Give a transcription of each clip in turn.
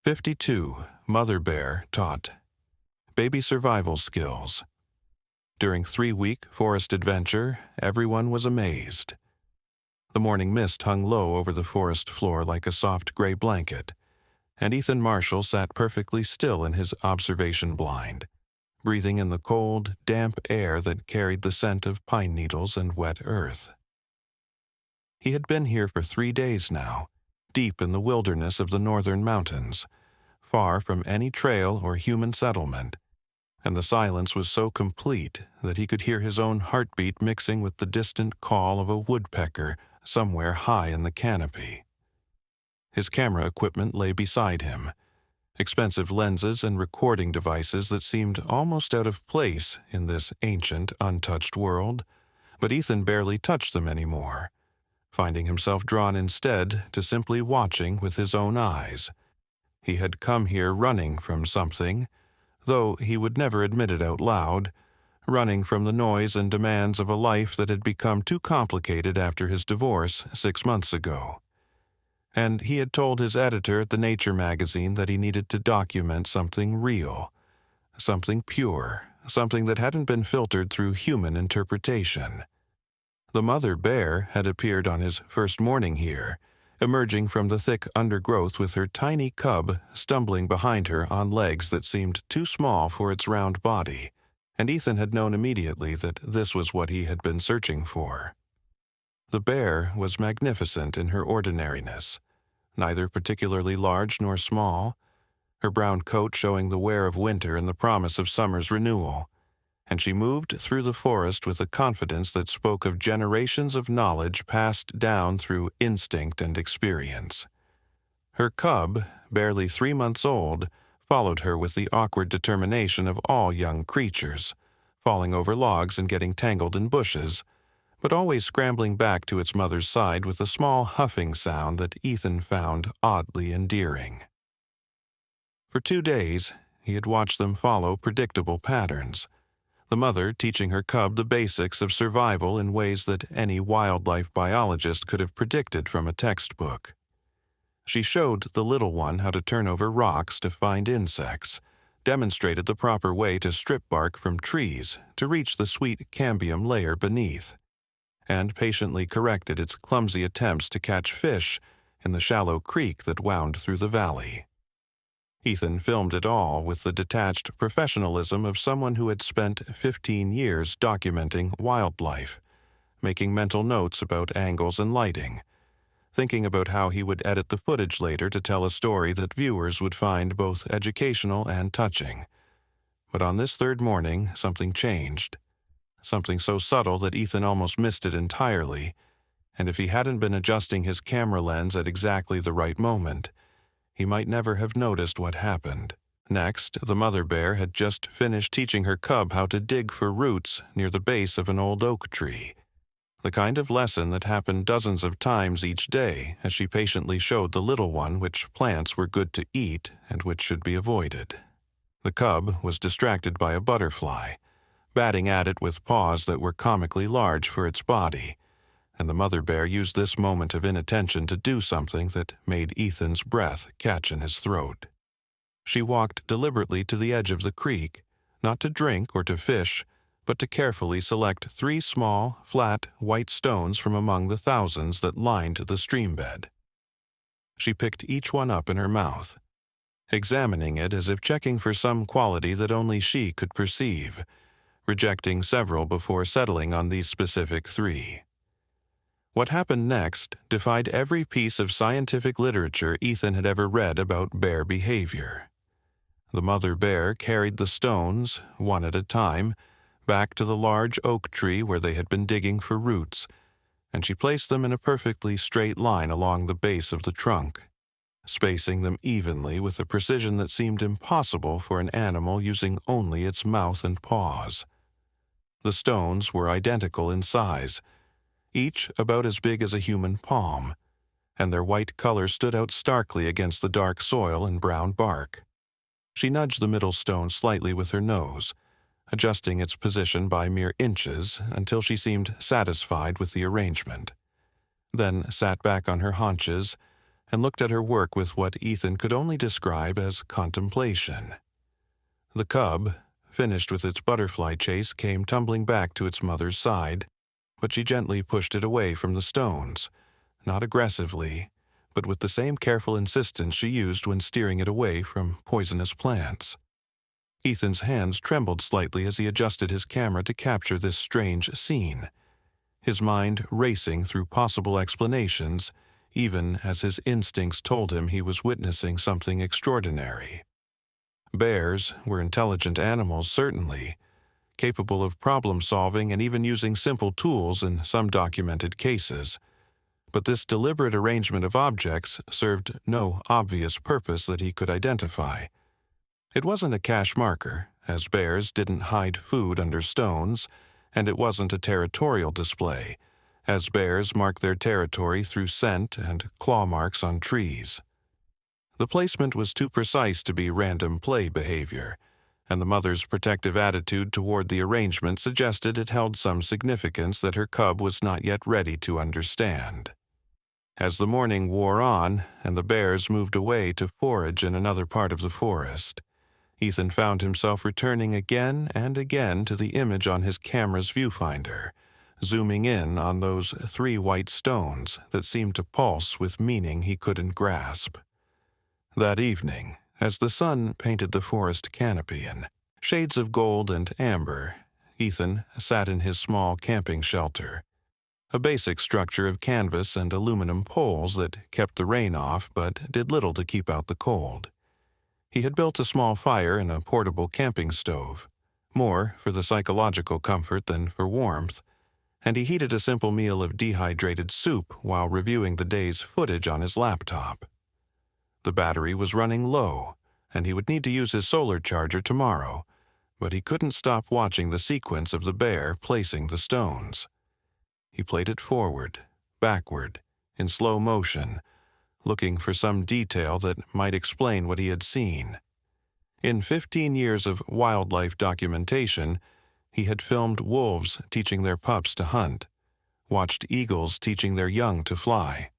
52. Mother Bear Taught Baby Survival Skills. During 3-week forest adventure, everyone was amazed. The morning mist hung low over the forest floor like a soft gray blanket, and Ethan Marshall sat perfectly still in his observation blind, breathing in the cold, damp air that carried the scent of pine needles and wet earth. He had been here for 3 days now, deep in the wilderness of the northern mountains, far from any trail or human settlement, and the silence was so complete that he could hear his own heartbeat mixing with the distant call of a woodpecker somewhere high in the canopy. His camera equipment lay beside him, expensive lenses and recording devices that seemed almost out of place in this ancient, untouched world, but Ethan barely touched them anymore, finding himself drawn instead to simply watching with his own eyes. He had come here running from something, though he would never admit it out loud, running from the noise and demands of a life that had become too complicated after his divorce 6 months ago. And he had told his editor at the Nature magazine that he needed to document something real, something pure, something that hadn't been filtered through human interpretation. The mother bear had appeared on his first morning here, emerging from the thick undergrowth with her tiny cub stumbling behind her on legs that seemed too small for its round body, and Ethan had known immediately that this was what he had been searching for. The bear was magnificent in her ordinariness, neither particularly large nor small, her brown coat showing the wear of winter and the promise of summer's renewal, and she moved through the forest with a confidence that spoke of generations of knowledge passed down through instinct and experience. Her cub, barely 3 months old, followed her with the awkward determination of all young creatures, falling over logs and getting tangled in bushes, but always scrambling back to its mother's side with a small huffing sound that Ethan found oddly endearing. For 2 days, he had watched them follow predictable patterns, the mother teaching her cub the basics of survival in ways that any wildlife biologist could have predicted from a textbook. She showed the little one how to turn over rocks to find insects, demonstrated the proper way to strip bark from trees to reach the sweet cambium layer beneath, and patiently corrected its clumsy attempts to catch fish in the shallow creek that wound through the valley. Ethan filmed it all with the detached professionalism of someone who had spent 15 years documenting wildlife, making mental notes about angles and lighting, thinking about how he would edit the footage later to tell a story that viewers would find both educational and touching. But on this 3rd morning, something changed, something so subtle that Ethan almost missed it entirely, and if he hadn't been adjusting his camera lens at exactly the right moment, he might never have noticed what happened. Next, the mother bear had just finished teaching her cub how to dig for roots near the base of an old oak tree, the kind of lesson that happened dozens of times each day as she patiently showed the little one which plants were good to eat and which should be avoided. The cub was distracted by a butterfly, batting at it with paws that were comically large for its body, and the mother bear used this moment of inattention to do something that made Ethan's breath catch in his throat. She walked deliberately to the edge of the creek, not to drink or to fish, but to carefully select 3 small, flat, white stones from among the thousands that lined the stream bed. She picked each one up in her mouth, examining it as if checking for some quality that only she could perceive, rejecting several before settling on these specific 3. What happened next defied every piece of scientific literature Ethan had ever read about bear behavior. The mother bear carried the stones, one at a time, back to the large oak tree where they had been digging for roots, and she placed them in a perfectly straight line along the base of the trunk, spacing them evenly with a precision that seemed impossible for an animal using only its mouth and paws. The stones were identical in size, each about as big as a human palm, and their white color stood out starkly against the dark soil and brown bark. She nudged the middle stone slightly with her nose, adjusting its position by mere inches until she seemed satisfied with the arrangement, then sat back on her haunches and looked at her work with what Ethan could only describe as contemplation. The cub, finished with its butterfly chase, came tumbling back to its mother's side, but she gently pushed it away from the stones, not aggressively, but with the same careful insistence she used when steering it away from poisonous plants. Ethan's hands trembled slightly as he adjusted his camera to capture this strange scene, his mind racing through possible explanations, even as his instincts told him he was witnessing something extraordinary. Bears were intelligent animals, certainly, capable of problem-solving and even using simple tools in some documented cases. But this deliberate arrangement of objects served no obvious purpose that he could identify. It wasn't a cache marker, as bears didn't hide food under stones, and it wasn't a territorial display, as bears marked their territory through scent and claw marks on trees. The placement was too precise to be random play behavior, and the mother's protective attitude toward the arrangement suggested it held some significance that her cub was not yet ready to understand. As the morning wore on and the bears moved away to forage in another part of the forest, Ethan found himself returning again and again to the image on his camera's viewfinder, zooming in on those 3 white stones that seemed to pulse with meaning he couldn't grasp. That evening, as the sun painted the forest canopy in shades of gold and amber, Ethan sat in his small camping shelter, a basic structure of canvas and aluminum poles that kept the rain off but did little to keep out the cold. He had built a small fire in a portable camping stove, more for the psychological comfort than for warmth, and he heated a simple meal of dehydrated soup while reviewing the day's footage on his laptop. The battery was running low, and he would need to use his solar charger tomorrow, but he couldn't stop watching the sequence of the bear placing the stones. He played it forward, backward, in slow motion, looking for some detail that might explain what he had seen. In 15 years of wildlife documentation, he had filmed wolves teaching their pups to hunt, watched eagles teaching their young to fly,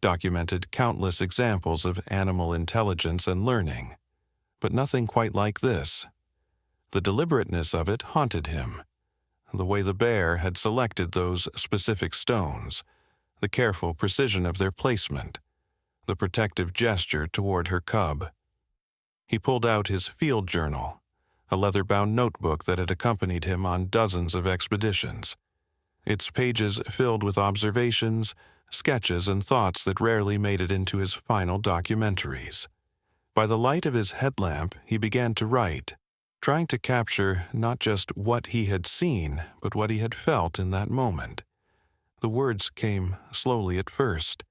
documented countless examples of animal intelligence and learning, but nothing quite like this. The deliberateness of it haunted him. The way the bear had selected those specific stones, the careful precision of their placement, the protective gesture toward her cub. He pulled out his field journal, a leather-bound notebook that had accompanied him on dozens of expeditions, its pages filled with observations, sketches, and thoughts that rarely made it into his final documentaries. By the light of his headlamp, he began to write, trying to capture not just what he had seen, but what he had felt in that moment. The words came slowly at first,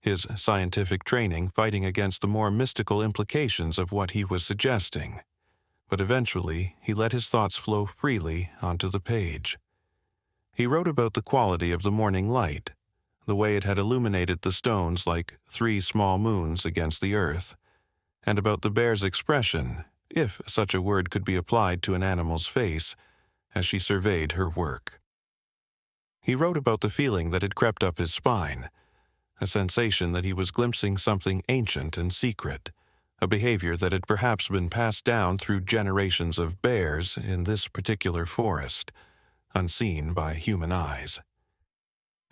his scientific training fighting against the more mystical implications of what he was suggesting. But eventually, he let his thoughts flow freely onto the page. He wrote about the quality of the morning light, the way it had illuminated the stones like 3 small moons against the earth, and about the bear's expression, if such a word could be applied to an animal's face, as she surveyed her work. He wrote about the feeling that had crept up his spine, a sensation that he was glimpsing something ancient and secret, a behavior that had perhaps been passed down through generations of bears in this particular forest, unseen by human eyes.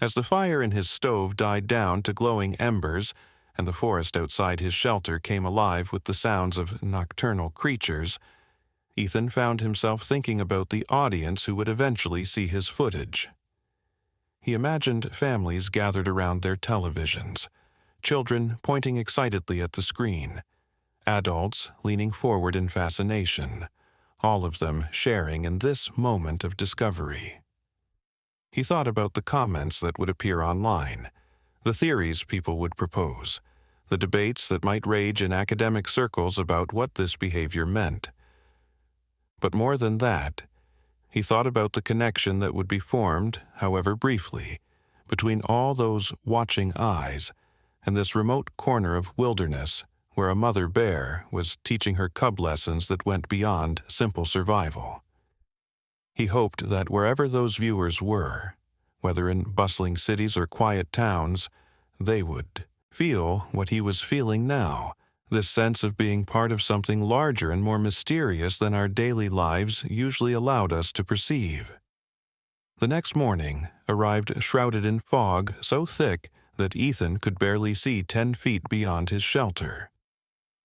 As the fire in his stove died down to glowing embers, and the forest outside his shelter came alive with the sounds of nocturnal creatures, Ethan found himself thinking about the audience who would eventually see his footage. He imagined families gathered around their televisions, children pointing excitedly at the screen, adults leaning forward in fascination, all of them sharing in this moment of discovery. He thought about the comments that would appear online, the theories people would propose, the debates that might rage in academic circles about what this behavior meant. But more than that, he thought about the connection that would be formed, however briefly, between all those watching eyes and this remote corner of wilderness where a mother bear was teaching her cub lessons that went beyond simple survival. He hoped that wherever those viewers were, whether in bustling cities or quiet towns, they would feel what he was feeling now, this sense of being part of something larger and more mysterious than our daily lives usually allowed us to perceive. The next morning arrived shrouded in fog so thick that Ethan could barely see 10 feet beyond his shelter.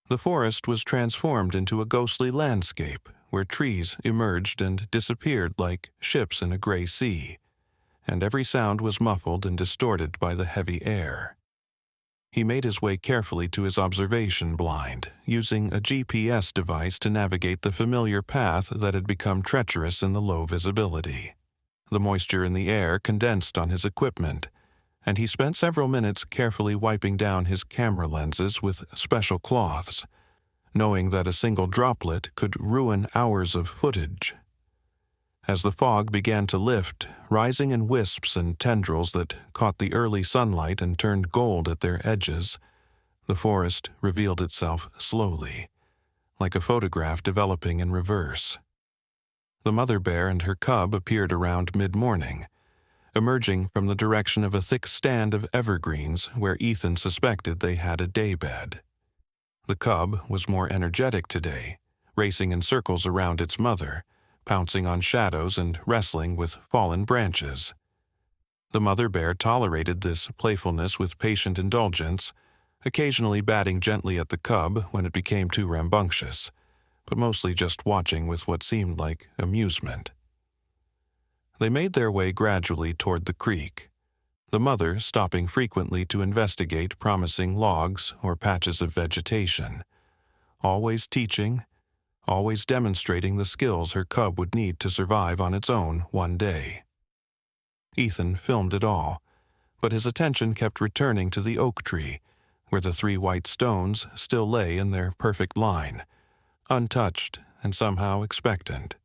The forest was transformed into a ghostly landscape where trees emerged and disappeared like ships in a gray sea, and every sound was muffled and distorted by the heavy air. He made his way carefully to his observation blind, using a GPS device to navigate the familiar path that had become treacherous in the low visibility. The moisture in the air condensed on his equipment, and he spent several minutes carefully wiping down his camera lenses with special cloths, knowing that a single droplet could ruin hours of footage. As the fog began to lift, rising in wisps and tendrils that caught the early sunlight and turned gold at their edges, the forest revealed itself slowly, like a photograph developing in reverse. The mother bear and her cub appeared around mid-morning, emerging from the direction of a thick stand of evergreens where Ethan suspected they had a daybed. The cub was more energetic today, racing in circles around its mother, pouncing on shadows and wrestling with fallen branches. The mother bear tolerated this playfulness with patient indulgence, occasionally batting gently at the cub when it became too rambunctious, but mostly just watching with what seemed like amusement. They made their way gradually toward the creek, the mother stopping frequently to investigate promising logs or patches of vegetation, always teaching, always demonstrating the skills her cub would need to survive on its own one day. Ethan filmed it all, but his attention kept returning to the oak tree, where the 3 white stones still lay in their perfect line, untouched and somehow expectant.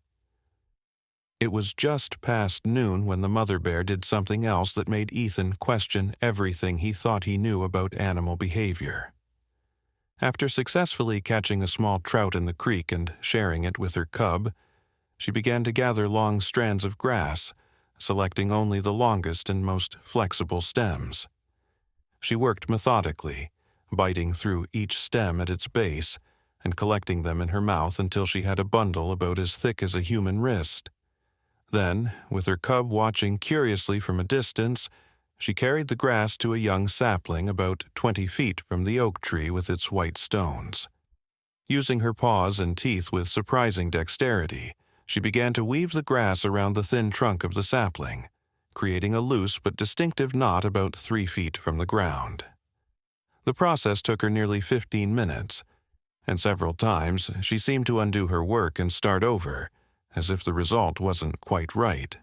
It was just past noon when the mother bear did something else that made Ethan question everything he thought he knew about animal behavior. After successfully catching a small trout in the creek and sharing it with her cub, she began to gather long strands of grass, selecting only the longest and most flexible stems. She worked methodically, biting through each stem at its base and collecting them in her mouth until she had a bundle about as thick as a human wrist. Then, with her cub watching curiously from a distance, she carried the grass to a young sapling about 20 feet from the oak tree with its white stones. Using her paws and teeth with surprising dexterity, she began to weave the grass around the thin trunk of the sapling, creating a loose but distinctive knot about 3 feet from the ground. The process took her nearly 15 minutes, and several times she seemed to undo her work and start over, as if the result wasn't quite right.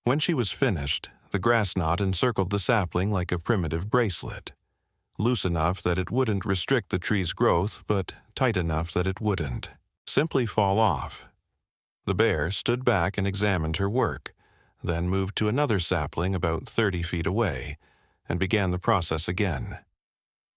When she was finished, the grass knot encircled the sapling like a primitive bracelet, loose enough that it wouldn't restrict the tree's growth, but tight enough that it wouldn't simply fall off. The bear stood back and examined her work, then moved to another sapling about 30 feet away, and began the process again.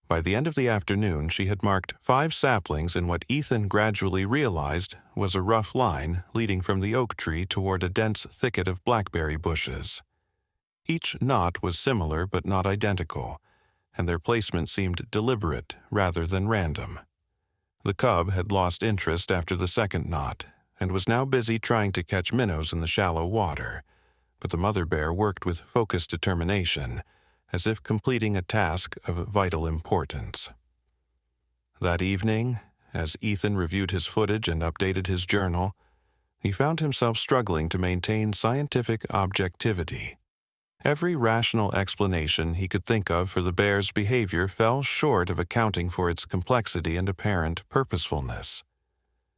By the end of the afternoon, she had marked 5 saplings in what Ethan gradually realized was a rough line leading from the oak tree toward a dense thicket of blackberry bushes. Each knot was similar but not identical, and their placement seemed deliberate rather than random. The cub had lost interest after the second knot, and was now busy trying to catch minnows in the shallow water, but the mother bear worked with focused determination, as if completing a task of vital importance. That evening, as Ethan reviewed his footage and updated his journal, he found himself struggling to maintain scientific objectivity. Every rational explanation he could think of for the bear's behavior fell short of accounting for its complexity and apparent purposefulness.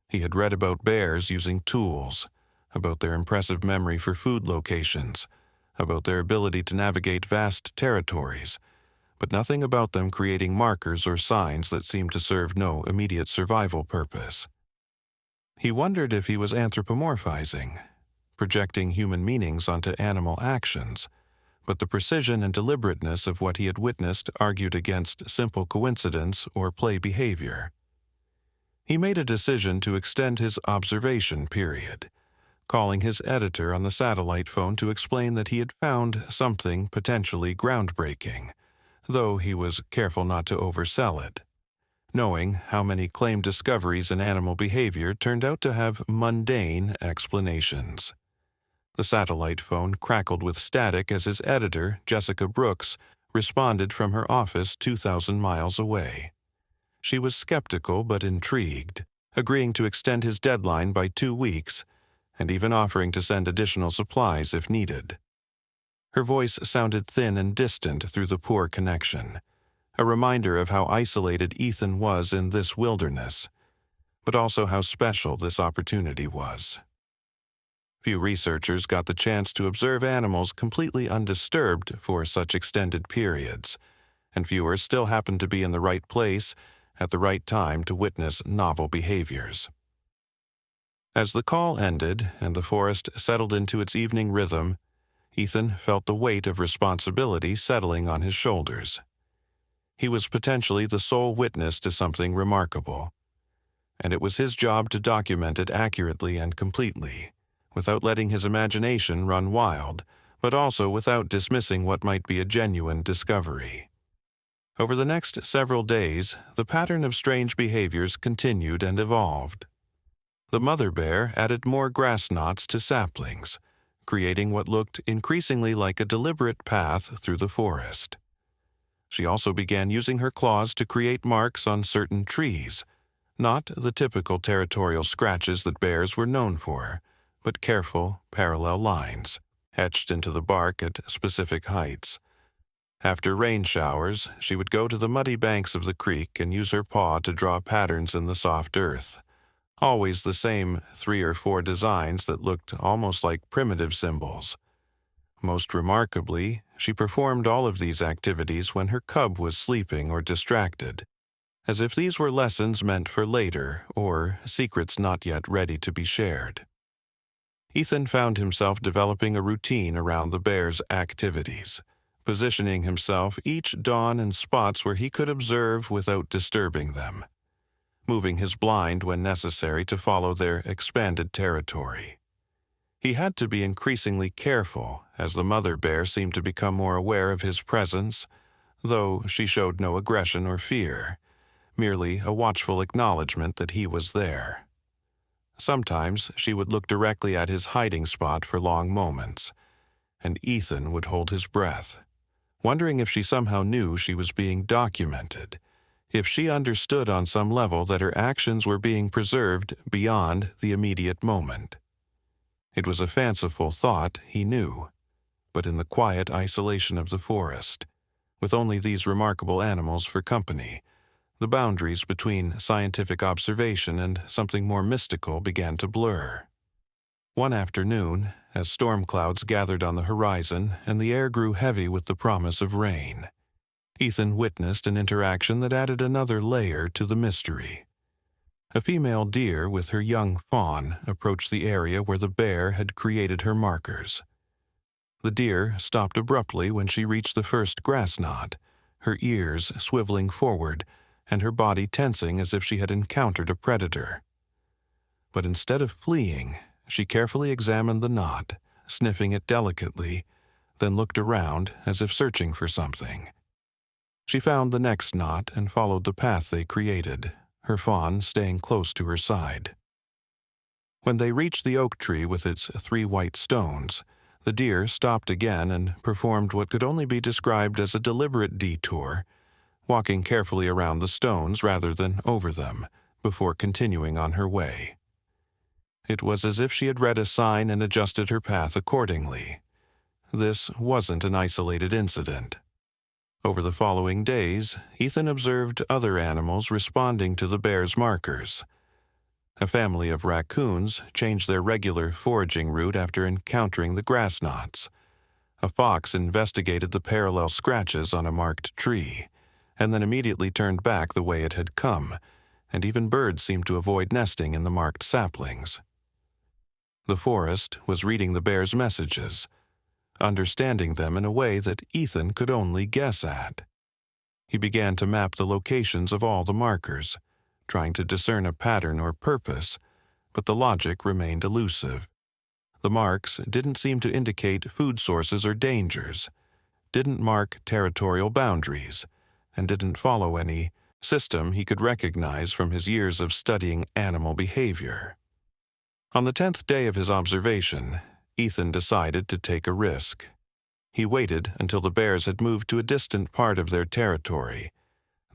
He had read about bears using tools, about their impressive memory for food locations, about their ability to navigate vast territories, but nothing about them creating markers or signs that seemed to serve no immediate survival purpose. He wondered if he was anthropomorphizing, projecting human meanings onto animal actions, but the precision and deliberateness of what he had witnessed argued against simple coincidence or play behavior. He made a decision to extend his observation period, calling his editor on the satellite phone to explain that he had found something potentially groundbreaking, though he was careful not to oversell it, knowing how many claimed discoveries in animal behavior turned out to have mundane explanations. The satellite phone crackled with static as his editor, Jessica Brooks, responded from her office 2,000 miles away. She was skeptical but intrigued, agreeing to extend his deadline by 2 weeks, and even offering to send additional supplies if needed. Her voice sounded thin and distant through the poor connection, a reminder of how isolated Ethan was in this wilderness, but also how special this opportunity was. Few researchers got the chance to observe animals completely undisturbed for such extended periods, and fewer still happened to be in the right place at the right time to witness novel behaviors. As the call ended and the forest settled into its evening rhythm, Ethan felt the weight of responsibility settling on his shoulders. He was potentially the sole witness to something remarkable, and it was his job to document it accurately and completely, without letting his imagination run wild, but also without dismissing what might be a genuine discovery. Over the next several days, the pattern of strange behaviors continued and evolved. The mother bear added more grass knots to saplings, creating what looked increasingly like a deliberate path through the forest. She also began using her claws to create marks on certain trees, not the typical territorial scratches that bears were known for, but careful, parallel lines, etched into the bark at specific heights. After rain showers, she would go to the muddy banks of the creek and use her paw to draw patterns in the soft earth. Always the same 3 or 4 designs that looked almost like primitive symbols. Most remarkably, she performed all of these activities when her cub was sleeping or distracted, as if these were lessons meant for later or secrets not yet ready to be shared. Ethan found himself developing a routine around the bear's activities, positioning himself each dawn in spots where he could observe without disturbing them, moving his blind when necessary to follow their expanded territory. He had to be increasingly careful as the mother bear seemed to become more aware of his presence, though she showed no aggression or fear, merely a watchful acknowledgement that he was there. Sometimes she would look directly at his hiding spot for long moments, and Ethan would hold his breath, wondering if she somehow knew she was being documented, if she understood on some level that her actions were being preserved beyond the immediate moment. It was a fanciful thought, he knew, but in the quiet isolation of the forest, with only these remarkable animals for company, the boundaries between scientific observation and something more mystical began to blur. One afternoon, as storm clouds gathered on the horizon and the air grew heavy with the promise of rain, Ethan witnessed an interaction that added another layer to the mystery. A female deer with her young fawn approached the area where the bear had created her markers. The deer stopped abruptly when she reached the first grass knot, her ears swiveling forward and her body tensing as if she had encountered a predator. But instead of fleeing, she carefully examined the knot, sniffing it delicately, then looked around as if searching for something. She found the next knot and followed the path they created, her fawn staying close to her side. When they reached the oak tree with its 3 white stones, the deer stopped again and performed what could only be described as a deliberate detour, walking carefully around the stones rather than over them, before continuing on her way. It was as if she had read a sign and adjusted her path accordingly. This wasn't an isolated incident. Over the following days, Ethan observed other animals responding to the bear's markers. A family of raccoons changed their regular foraging route after encountering the grass knots. A fox investigated the parallel scratches on a marked tree, and then immediately turned back the way it had come, and even birds seemed to avoid nesting in the marked saplings. The forest was reading the bear's messages, understanding them in a way that Ethan could only guess at. He began to map the locations of all the markers, trying to discern a pattern or purpose, but the logic remained elusive. The marks didn't seem to indicate food sources or dangers, didn't mark territorial boundaries and didn't follow any system he could recognize from his years of studying animal behavior. On the 10th day of his observation, Ethan decided to take a risk. He waited until the bears had moved to a distant part of their territory,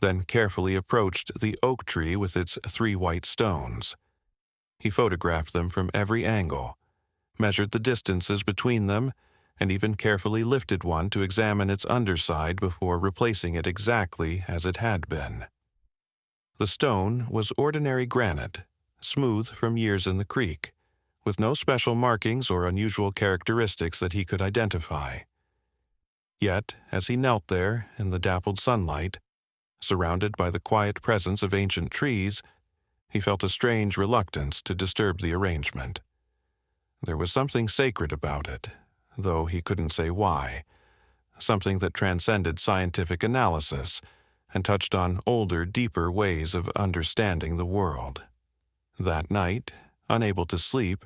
then carefully approached the oak tree with its 3 white stones. He photographed them from every angle, measured the distances between them, and even carefully lifted one to examine its underside before replacing it exactly as it had been. The stone was ordinary granite, smooth from years in the creek, with no special markings or unusual characteristics that he could identify. Yet, as he knelt there in the dappled sunlight, surrounded by the quiet presence of ancient trees, he felt a strange reluctance to disturb the arrangement. There was something sacred about it, though he couldn't say why, something that transcended scientific analysis and touched on older, deeper ways of understanding the world. That night, unable to sleep,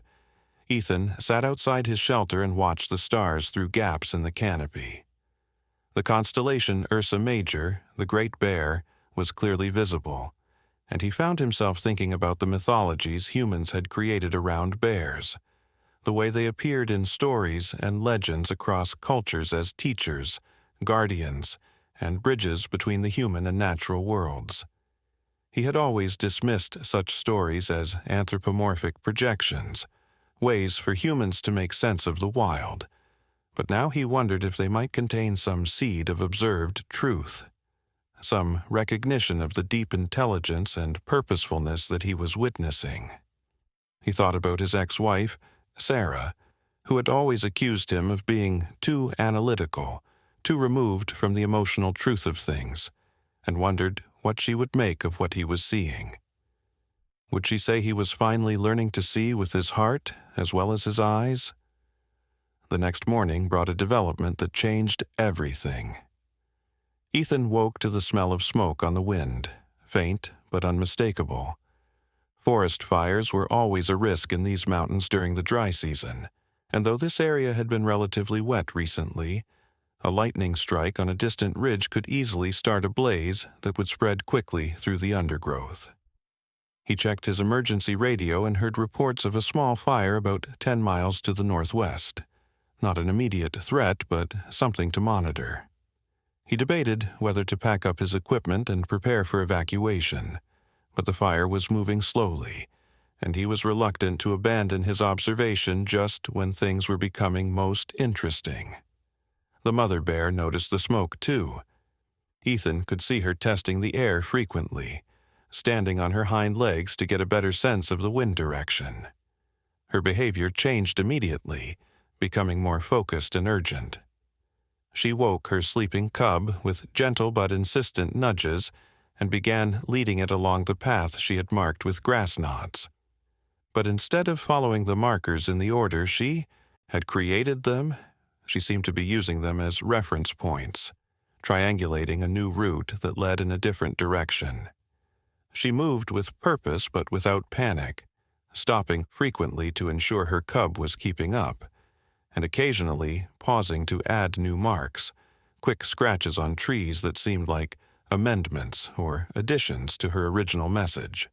Ethan sat outside his shelter and watched the stars through gaps in the canopy. The constellation Ursa Major, the Great Bear, was clearly visible, and he found himself thinking about the mythologies humans had created around bears, the way they appeared in stories and legends across cultures as teachers, guardians, and bridges between the human and natural worlds. He had always dismissed such stories as anthropomorphic projections, ways for humans to make sense of the wild, but now he wondered if they might contain some seed of observed truth, some recognition of the deep intelligence and purposefulness that he was witnessing. He thought about his ex-wife, Sarah, who had always accused him of being too analytical, too removed from the emotional truth of things, and wondered what she would make of what he was seeing. Would she say he was finally learning to see with his heart as well as his eyes? The next morning brought a development that changed everything. Ethan woke to the smell of smoke on the wind, faint but unmistakable. Forest fires were always a risk in these mountains during the dry season, and though this area had been relatively wet recently, a lightning strike on a distant ridge could easily start a blaze that would spread quickly through the undergrowth. He checked his emergency radio and heard reports of a small fire about 10 miles to the northwest. Not an immediate threat, but something to monitor. He debated whether to pack up his equipment and prepare for evacuation, but the fire was moving slowly, and he was reluctant to abandon his observation just when things were becoming most interesting. The mother bear noticed the smoke, too. Ethan could see her testing the air frequently, standing on her hind legs to get a better sense of the wind direction. Her behavior changed immediately, becoming more focused and urgent. She woke her sleeping cub with gentle but insistent nudges and began leading it along the path she had marked with grass knots. But instead of following the markers in the order she had created them, she seemed to be using them as reference points, triangulating a new route that led in a different direction. She moved with purpose but without panic, stopping frequently to ensure her cub was keeping up, and occasionally pausing to add new marks, quick scratches on trees that seemed like amendments or additions to her original message.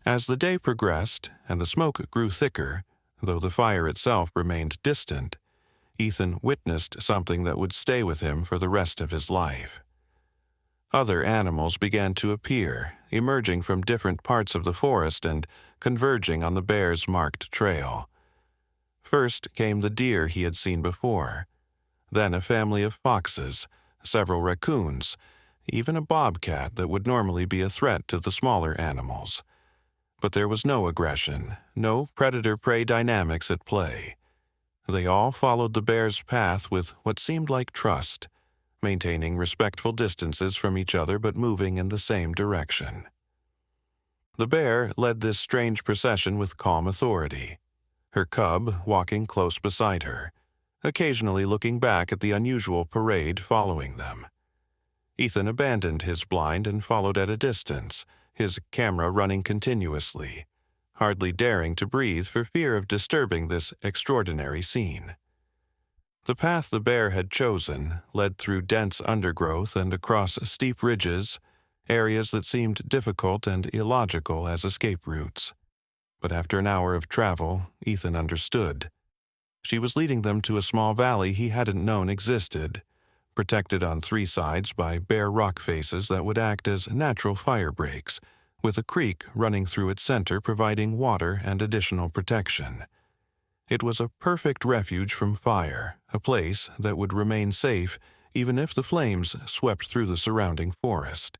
As the day progressed and the smoke grew thicker, though the fire itself remained distant, Ethan witnessed something that would stay with him for the rest of his life. Other animals began to appear, emerging from different parts of the forest and converging on the bear's marked trail. First came the deer he had seen before, then a family of foxes, several raccoons, even a bobcat that would normally be a threat to the smaller animals. But there was no aggression, no predator-prey dynamics at play. They all followed the bear's path with what seemed like trust, maintaining respectful distances from each other but moving in the same direction. The bear led this strange procession with calm authority, her cub walking close beside her, occasionally looking back at the unusual parade following them. Ethan abandoned his blind and followed at a distance, his camera running continuously, hardly daring to breathe for fear of disturbing this extraordinary scene. The path the bear had chosen led through dense undergrowth and across steep ridges, areas that seemed difficult and illogical as escape routes. But after an hour of travel, Ethan understood. She was leading them to a small valley he hadn't known existed, protected on three sides by bare rock faces that would act as natural fire breaks, with a creek running through its center providing water and additional protection. It was a perfect refuge from fire, a place that would remain safe even if the flames swept through the surrounding forest.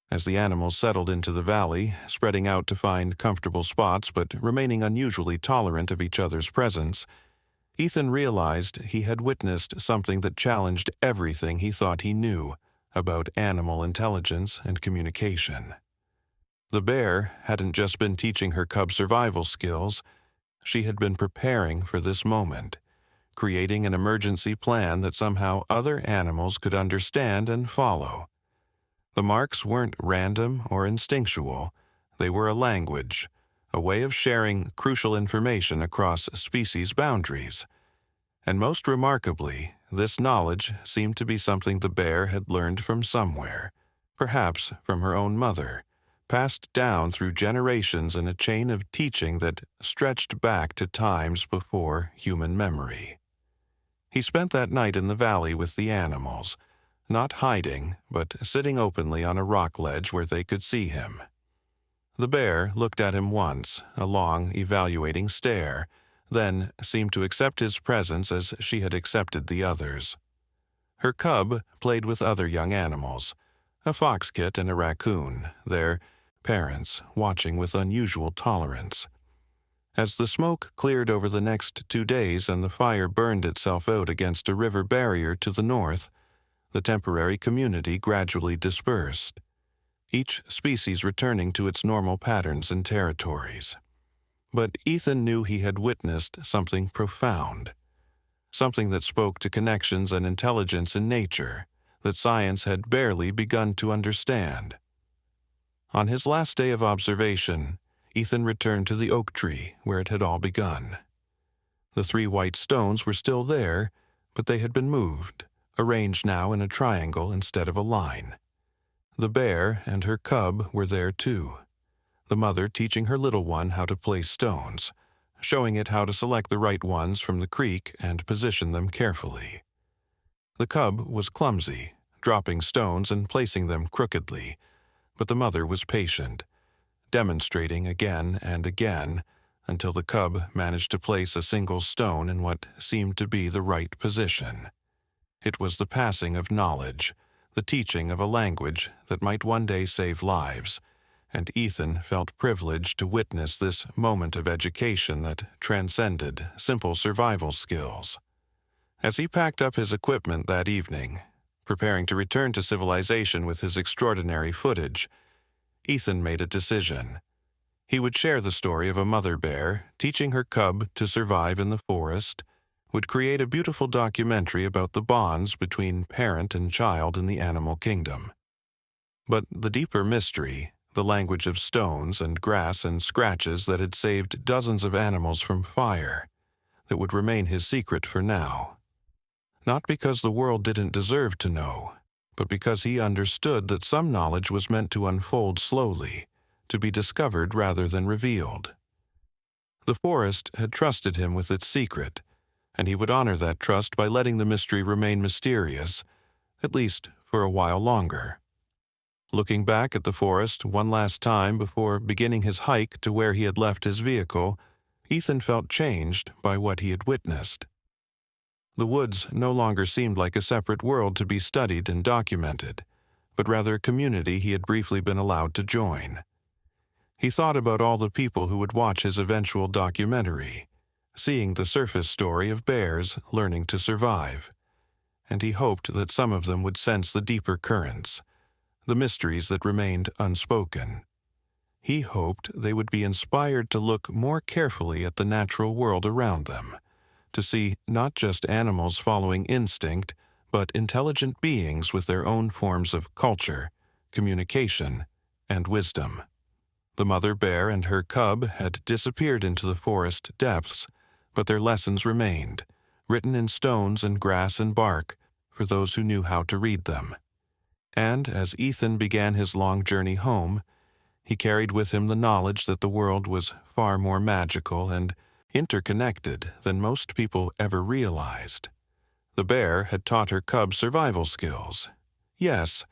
As the animals settled into the valley, spreading out to find comfortable spots but remaining unusually tolerant of each other's presence, Ethan realized he had witnessed something that challenged everything he thought he knew about animal intelligence and communication. The bear hadn't just been teaching her cub survival skills, she had been preparing for this moment, creating an emergency plan that somehow other animals could understand and follow. The marks weren't random or instinctual, they were a language, a way of sharing crucial information across species boundaries. And most remarkably, this knowledge seemed to be something the bear had learned from somewhere, perhaps from her own mother, passed down through generations in a chain of teaching that stretched back to times before human memory. He spent that night in the valley with the animals, not hiding, but sitting openly on a rock ledge where they could see him. The bear looked at him once, a long, evaluating stare, then seemed to accept his presence as she had accepted the others. Her cub played with other young animals, a fox kit and a raccoon, their parents watching with unusual tolerance. As the smoke cleared over the next 2 days and the fire burned itself out against a river barrier to the north, the temporary community gradually dispersed, each species returning to its normal patterns and territories. But Ethan knew he had witnessed something profound, something that spoke to connections and intelligence in nature that science had barely begun to understand. On his last day of observation, Ethan returned to the oak tree where it had all begun. The 3 white stones were still there, but they had been moved, arranged now in a triangle instead of a line. The bear and her cub were there too, the mother teaching her little one how to place stones, showing it how to select the right ones from the creek and position them carefully. The cub was clumsy, dropping stones and placing them crookedly, but the mother was patient, demonstrating again and again until the cub managed to place a single stone in what seemed to be the right position. It was the passing of knowledge, the teaching of a language that might one day save lives, and Ethan felt privileged to witness this moment of education that transcended simple survival skills. As he packed up his equipment that evening, preparing to return to civilization with his extraordinary footage, Ethan made a decision. He would share the story of a mother bear teaching her cub to survive in the forest, would create a beautiful documentary about the bonds between parent and child in the animal kingdom. But the deeper mystery, the language of stones and grass and scratches that had saved dozens of animals from fire, that would remain his secret for now. Not because the world didn't deserve to know, but because he understood that some knowledge was meant to unfold slowly, to be discovered rather than revealed. The forest had trusted him with its secret, and he would honor that trust by letting the mystery remain mysterious, at least for a while longer. Looking back at the forest one last time before beginning his hike to where he had left his vehicle, Ethan felt changed by what he had witnessed. The woods no longer seemed like a separate world to be studied and documented, but rather a community he had briefly been allowed to join. He thought about all the people who would watch his eventual documentary, seeing the surface story of bears learning to survive, and he hoped that some of them would sense the deeper currents, the mysteries that remained unspoken. He hoped they would be inspired to look more carefully at the natural world around them, to see not just animals following instinct, but intelligent beings with their own forms of culture, communication, and wisdom. The mother bear and her cub had disappeared into the forest depths, but their lessons remained, written in stones and grass and bark for those who knew how to read them. And as Ethan began his long journey home, he carried with him the knowledge that the world was far more magical and interconnected than most people ever realized. The bear had taught her cub survival skills. Yes,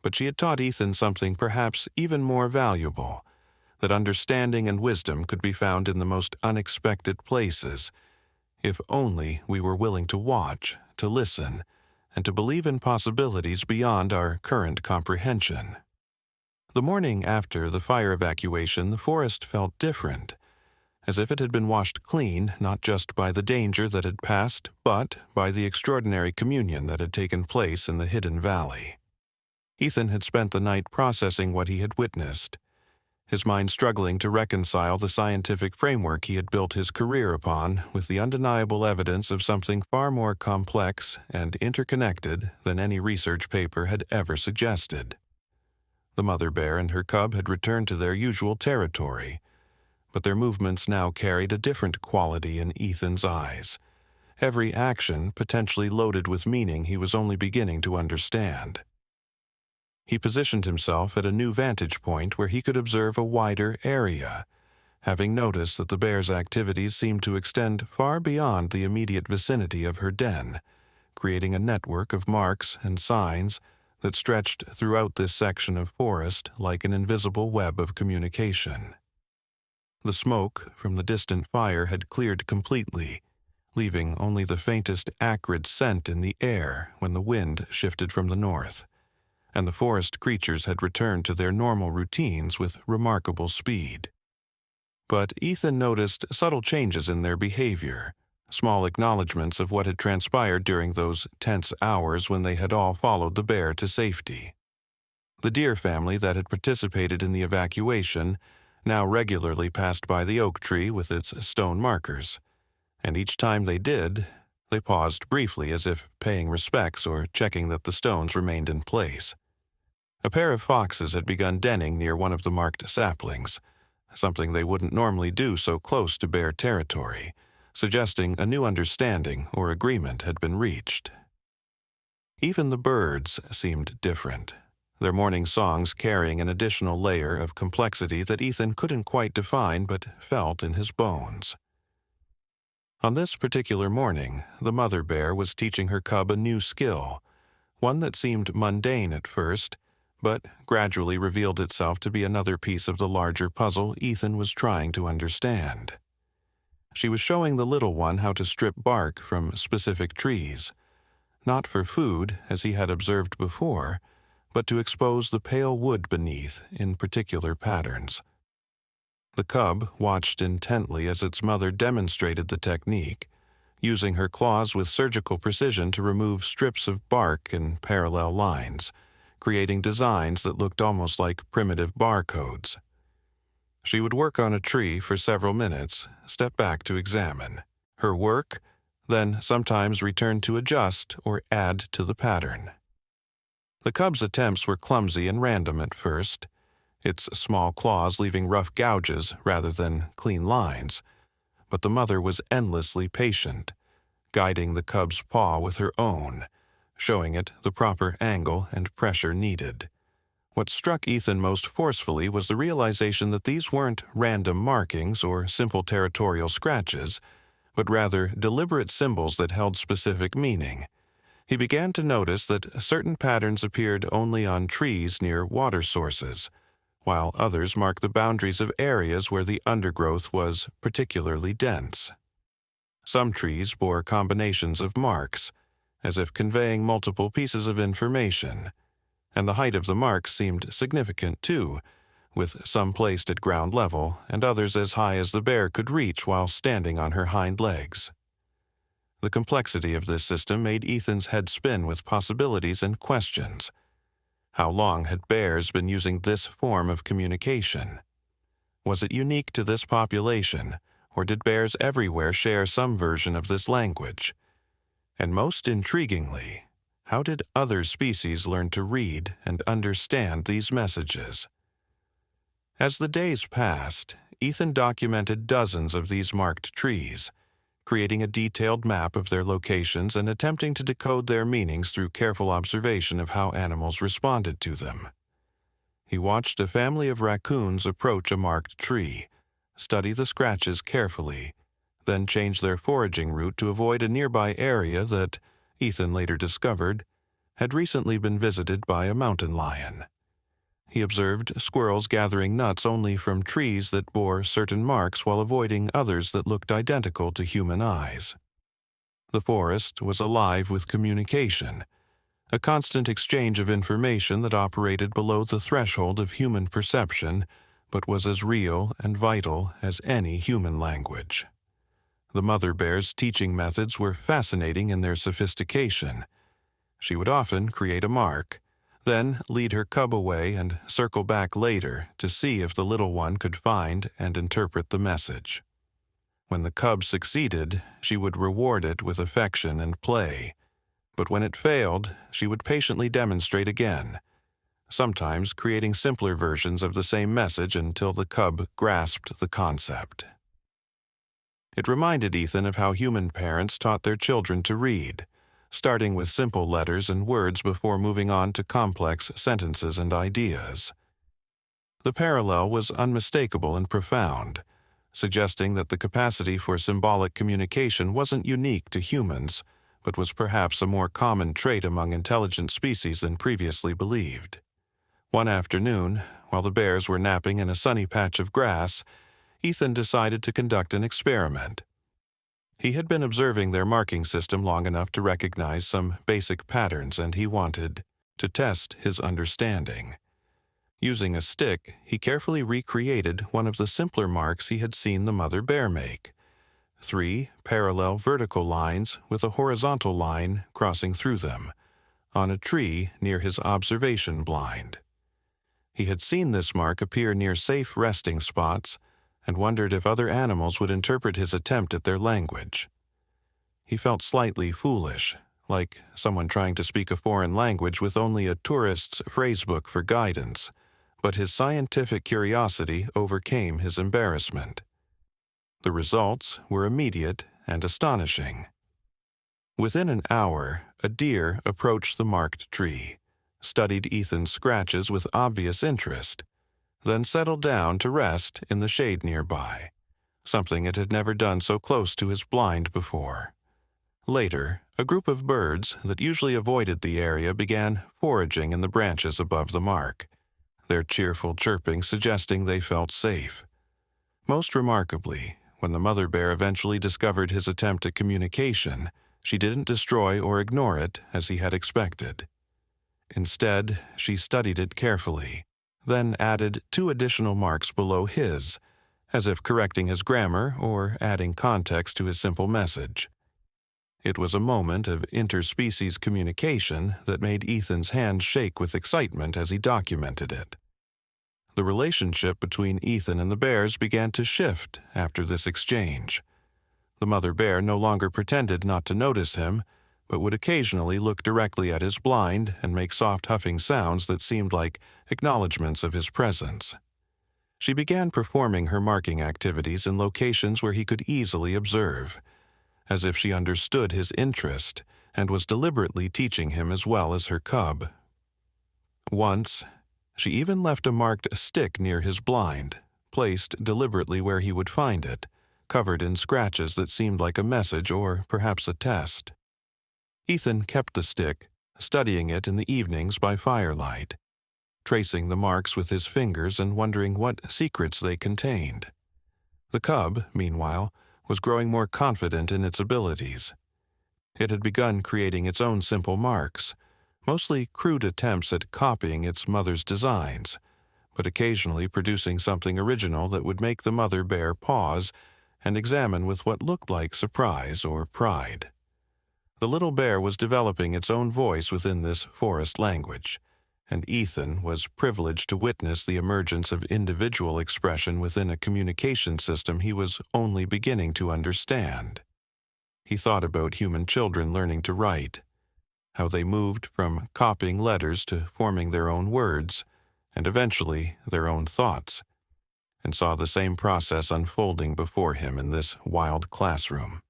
but she had taught Ethan something perhaps even more valuable, that understanding and wisdom could be found in the most unexpected places, if only we were willing to watch, to listen, and to believe in possibilities beyond our current comprehension. The morning after the fire evacuation, the forest felt different, as if it had been washed clean not just by the danger that had passed, but by the extraordinary communion that had taken place in the hidden valley. Ethan had spent the night processing what he had witnessed, his mind struggling to reconcile the scientific framework he had built his career upon with the undeniable evidence of something far more complex and interconnected than any research paper had ever suggested. The mother bear and her cub had returned to their usual territory, but their movements now carried a different quality in Ethan's eyes, every action potentially loaded with meaning he was only beginning to understand. He positioned himself at a new vantage point where he could observe a wider area, having noticed that the bear's activities seemed to extend far beyond the immediate vicinity of her den, creating a network of marks and signs that stretched throughout this section of forest like an invisible web of communication. The smoke from the distant fire had cleared completely, leaving only the faintest acrid scent in the air when the wind shifted from the north, and the forest creatures had returned to their normal routines with remarkable speed. But Ethan noticed subtle changes in their behavior, small acknowledgments of what had transpired during those tense hours when they had all followed the bear to safety. The deer family that had participated in the evacuation now regularly passed by the oak tree with its stone markers, and each time they did, they paused briefly as if paying respects or checking that the stones remained in place. A pair of foxes had begun denning near one of the marked saplings, something they wouldn't normally do so close to bear territory, suggesting a new understanding or agreement had been reached. Even the birds seemed different, their morning songs carrying an additional layer of complexity that Ethan couldn't quite define but felt in his bones. On this particular morning, the mother bear was teaching her cub a new skill, one that seemed mundane at first, but gradually revealed itself to be another piece of the larger puzzle Ethan was trying to understand. She was showing the little one how to strip bark from specific trees, not for food, as he had observed before, but to expose the pale wood beneath in particular patterns. The cub watched intently as its mother demonstrated the technique, using her claws with surgical precision to remove strips of bark in parallel lines, creating designs that looked almost like primitive barcodes. She would work on a tree for several minutes, step back to examine her work, then sometimes return to adjust or add to the pattern. The cub's attempts were clumsy and random at first, its small claws leaving rough gouges rather than clean lines, but the mother was endlessly patient, guiding the cub's paw with her own, showing it the proper angle and pressure needed. What struck Ethan most forcefully was the realization that these weren't random markings or simple territorial scratches, but rather deliberate symbols that held specific meaning. He began to notice that certain patterns appeared only on trees near water sources, while others marked the boundaries of areas where the undergrowth was particularly dense. Some trees bore combinations of marks, as if conveying multiple pieces of information, and the height of the marks seemed significant too, with some placed at ground level and others as high as the bear could reach while standing on her hind legs. The complexity of this system made Ethan's head spin with possibilities and questions. How long had bears been using this form of communication? Was it unique to this population, or did bears everywhere share some version of this language? And most intriguingly, how did other species learn to read and understand these messages? As the days passed, Ethan documented dozens of these marked trees, creating a detailed map of their locations and attempting to decode their meanings through careful observation of how animals responded to them. He watched a family of raccoons approach a marked tree, study the scratches carefully, then change their foraging route to avoid a nearby area that, Ethan later discovered, had recently been visited by a mountain lion. He observed squirrels gathering nuts only from trees that bore certain marks while avoiding others that looked identical to human eyes. The forest was alive with communication, a constant exchange of information that operated below the threshold of human perception, but was as real and vital as any human language. The mother bear's teaching methods were fascinating in their sophistication. She would often create a mark, then lead her cub away and circle back later to see if the little one could find and interpret the message. When the cub succeeded, she would reward it with affection and play, but when it failed, she would patiently demonstrate again, sometimes creating simpler versions of the same message until the cub grasped the concept. It reminded Ethan of how human parents taught their children to read, starting with simple letters and words before moving on to complex sentences and ideas. The parallel was unmistakable and profound, suggesting that the capacity for symbolic communication wasn't unique to humans, but was perhaps a more common trait among intelligent species than previously believed. One afternoon, while the bears were napping in a sunny patch of grass, Ethan decided to conduct an experiment. He had been observing their marking system long enough to recognize some basic patterns, and he wanted to test his understanding. Using a stick, he carefully recreated one of the simpler marks he had seen the mother bear make: 3 parallel vertical lines with a horizontal line crossing through them, on a tree near his observation blind. He had seen this mark appear near safe resting spots and wondered if other animals would interpret his attempt at their language. He felt slightly foolish, like someone trying to speak a foreign language with only a tourist's phrasebook for guidance, but his scientific curiosity overcame his embarrassment. The results were immediate and astonishing. Within an hour, a deer approached the marked tree, studied Ethan's scratches with obvious interest, then settled down to rest in the shade nearby, something it had never done so close to his blind before. Later, a group of birds that usually avoided the area began foraging in the branches above the mark, their cheerful chirping suggesting they felt safe. Most remarkably, when the mother bear eventually discovered his attempt at communication, she didn't destroy or ignore it as he had expected. Instead, she studied it carefully, then added 2 additional marks below his, as if correcting his grammar or adding context to his simple message. It was a moment of interspecies communication that made Ethan's hands shake with excitement as he documented it. The relationship between Ethan and the bears began to shift after this exchange. The mother bear no longer pretended not to notice him, but would occasionally look directly at his blind and make soft huffing sounds that seemed like acknowledgments of his presence. She began performing her marking activities in locations where he could easily observe, as if she understood his interest and was deliberately teaching him as well as her cub. Once, she even left a marked stick near his blind, placed deliberately where he would find it, covered in scratches that seemed like a message or perhaps a test. Ethan kept the stick, studying it in the evenings by firelight, tracing the marks with his fingers and wondering what secrets they contained. The cub, meanwhile, was growing more confident in its abilities. It had begun creating its own simple marks, mostly crude attempts at copying its mother's designs, but occasionally producing something original that would make the mother bear pause and examine with what looked like surprise or pride. The little bear was developing its own voice within this forest language, and Ethan was privileged to witness the emergence of individual expression within a communication system he was only beginning to understand. He thought about human children learning to write, how they moved from copying letters to forming their own words, and eventually their own thoughts, and saw the same process unfolding before him in this wild classroom.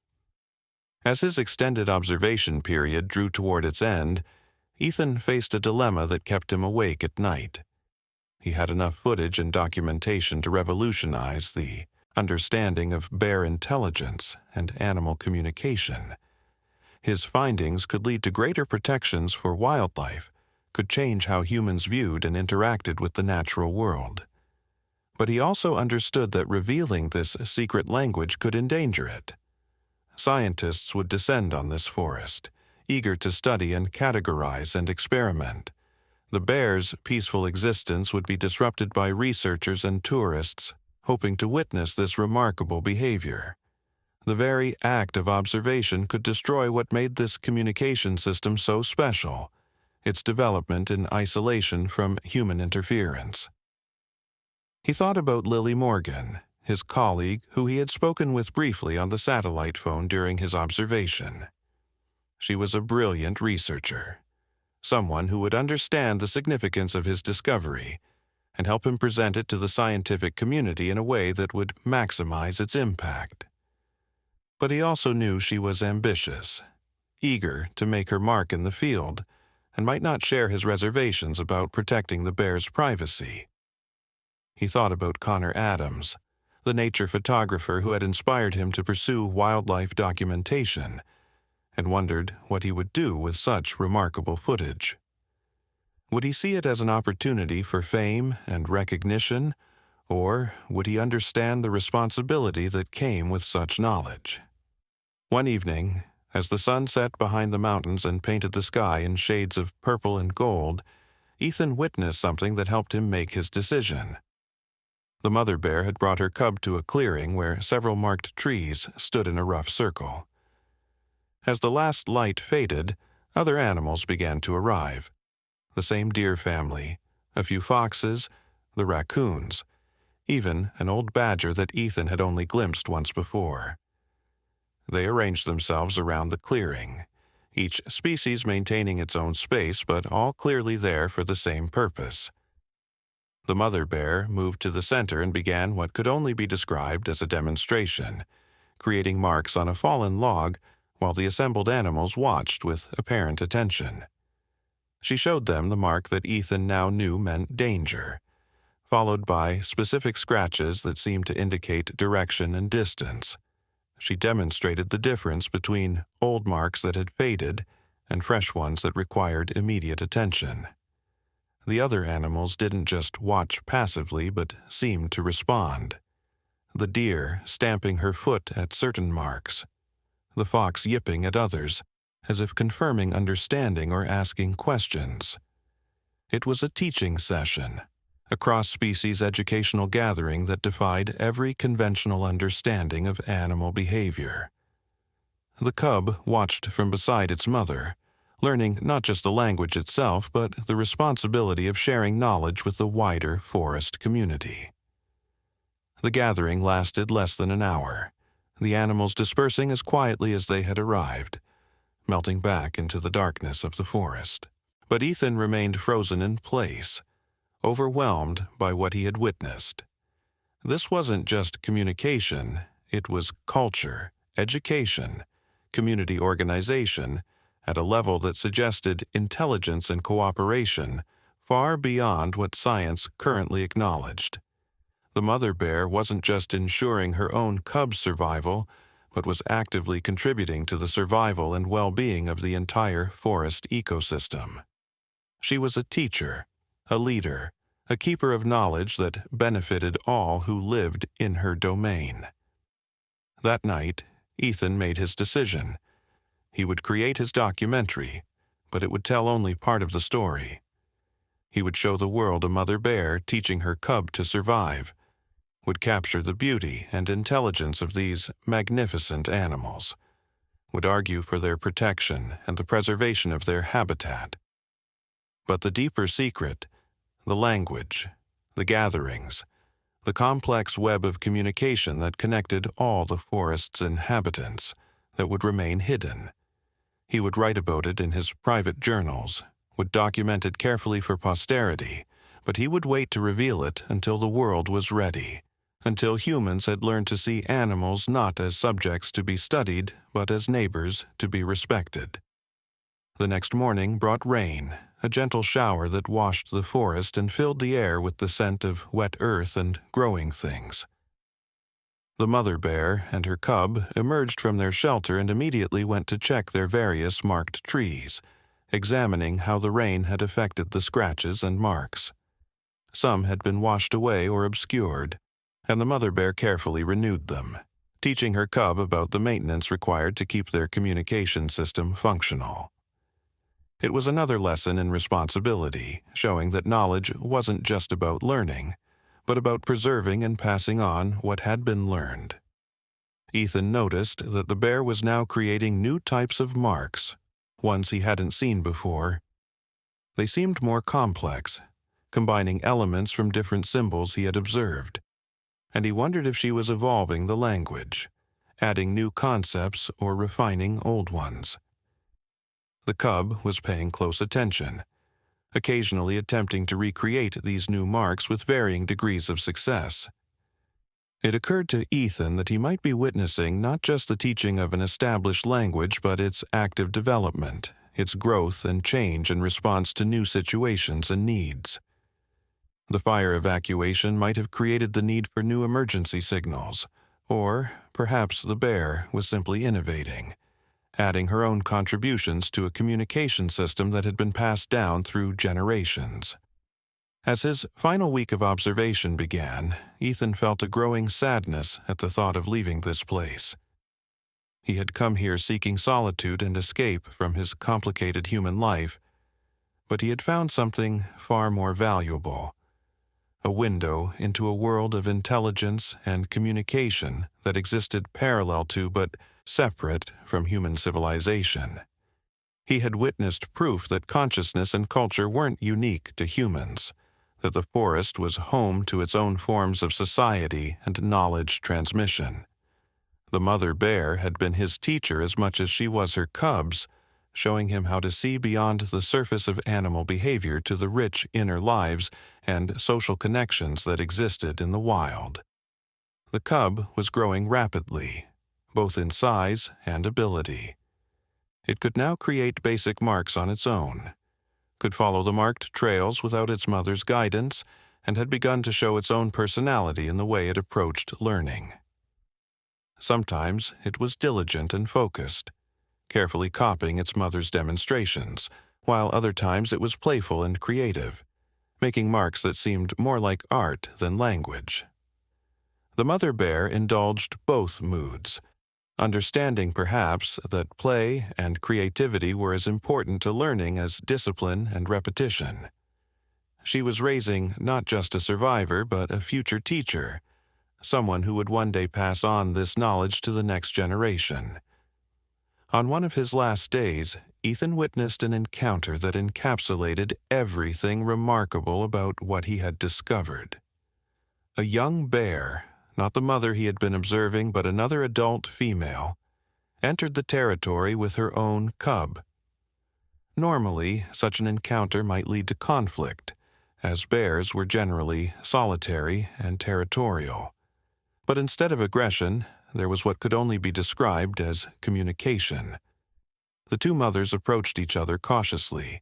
As his extended observation period drew toward its end, Ethan faced a dilemma that kept him awake at night. He had enough footage and documentation to revolutionize the understanding of bear intelligence and animal communication. His findings could lead to greater protections for wildlife, could change how humans viewed and interacted with the natural world. But he also understood that revealing this secret language could endanger it. Scientists would descend on this forest, eager to study and categorize and experiment. The bear's peaceful existence would be disrupted by researchers and tourists hoping to witness this remarkable behavior. The very act of observation could destroy what made this communication system so special, its development in isolation from human interference. He thought about Lily Morgan, his colleague who he had spoken with briefly on the satellite phone during his observation. She was a brilliant researcher, someone who would understand the significance of his discovery and help him present it to the scientific community in a way that would maximize its impact. But he also knew she was ambitious, eager to make her mark in the field, and might not share his reservations about protecting the bear's privacy. He thought about Connor Adams, the nature photographer who had inspired him to pursue wildlife documentation, and wondered what he would do with such remarkable footage. Would he see it as an opportunity for fame and recognition, or would he understand the responsibility that came with such knowledge? One evening, as the sun set behind the mountains and painted the sky in shades of purple and gold, Ethan witnessed something that helped him make his decision. The mother bear had brought her cub to a clearing where several marked trees stood in a rough circle. As the last light faded, other animals began to arrive. The same deer family, a few foxes, the raccoons, even an old badger that Ethan had only glimpsed once before. They arranged themselves around the clearing, each species maintaining its own space but all clearly there for the same purpose. The mother bear moved to the center and began what could only be described as a demonstration, creating marks on a fallen log while the assembled animals watched with apparent attention. She showed them the mark that Ethan now knew meant danger, followed by specific scratches that seemed to indicate direction and distance. She demonstrated the difference between old marks that had faded and fresh ones that required immediate attention. The other animals didn't just watch passively but seemed to respond. The deer stamping her foot at certain marks, the fox yipping at others, as if confirming understanding or asking questions. It was a teaching session, a cross-species educational gathering that defied every conventional understanding of animal behavior. The cub watched from beside its mother, learning not just the language itself, but the responsibility of sharing knowledge with the wider forest community. The gathering lasted less than an hour, the animals dispersing as quietly as they had arrived, melting back into the darkness of the forest. But Ethan remained frozen in place, overwhelmed by what he had witnessed. This wasn't just communication, it was culture, education, community organization, at a level that suggested intelligence and cooperation far beyond what science currently acknowledged. The mother bear wasn't just ensuring her own cub's survival, but was actively contributing to the survival and well-being of the entire forest ecosystem. She was a teacher, a leader, a keeper of knowledge that benefited all who lived in her domain. That night, Ethan made his decision. He would create his documentary, but it would tell only part of the story. He would show the world a mother bear teaching her cub to survive, would capture the beauty and intelligence of these magnificent animals, would argue for their protection and the preservation of their habitat. But the deeper secret, the language, the gatherings, the complex web of communication that connected all the forest's inhabitants, that would remain hidden. He would write about it in his private journals, would document it carefully for posterity, but he would wait to reveal it until the world was ready, until humans had learned to see animals not as subjects to be studied, but as neighbors to be respected. The next morning brought rain, a gentle shower that washed the forest and filled the air with the scent of wet earth and growing things. The mother bear and her cub emerged from their shelter and immediately went to check their various marked trees, examining how the rain had affected the scratches and marks. Some had been washed away or obscured, and the mother bear carefully renewed them, teaching her cub about the maintenance required to keep their communication system functional. It was another lesson in responsibility, showing that knowledge wasn't just about learning, but about preserving and passing on what had been learned. Ethan noticed that the bear was now creating new types of marks, ones he hadn't seen before. They seemed more complex, combining elements from different symbols he had observed, and he wondered if she was evolving the language, adding new concepts or refining old ones. The cub was paying close attention, occasionally attempting to recreate these new marks with varying degrees of success. It occurred to Ethan that he might be witnessing not just the teaching of an established language, but its active development, its growth and change in response to new situations and needs. The fire evacuation might have created the need for new emergency signals, or perhaps the bear was simply innovating, adding her own contributions to a communication system that had been passed down through generations. As his final week of observation began, Ethan felt a growing sadness at the thought of leaving this place. He had come here seeking solitude and escape from his complicated human life, but he had found something far more valuable, a window into a world of intelligence and communication that existed parallel to but separate from human civilization. He had witnessed proof that consciousness and culture weren't unique to humans, that the forest was home to its own forms of society and knowledge transmission. The mother bear had been his teacher as much as she was her cub's, showing him how to see beyond the surface of animal behavior to the rich inner lives and social connections that existed in the wild. The cub was growing rapidly, both in size and ability. It could now create basic marks on its own, could follow the marked trails without its mother's guidance, and had begun to show its own personality in the way it approached learning. Sometimes it was diligent and focused, carefully copying its mother's demonstrations, while other times it was playful and creative, making marks that seemed more like art than language. The mother bear indulged both moods, understanding perhaps that play and creativity were as important to learning as discipline and repetition. She was raising not just a survivor but a future teacher, someone who would one day pass on this knowledge to the next generation. On one of his last days, Ethan witnessed an encounter that encapsulated everything remarkable about what he had discovered. A young bear, not the mother he had been observing but another adult female, entered the territory with her own cub. Normally, such an encounter might lead to conflict, as bears were generally solitary and territorial. But instead of aggression, there was what could only be described as communication. The two mothers approached each other cautiously.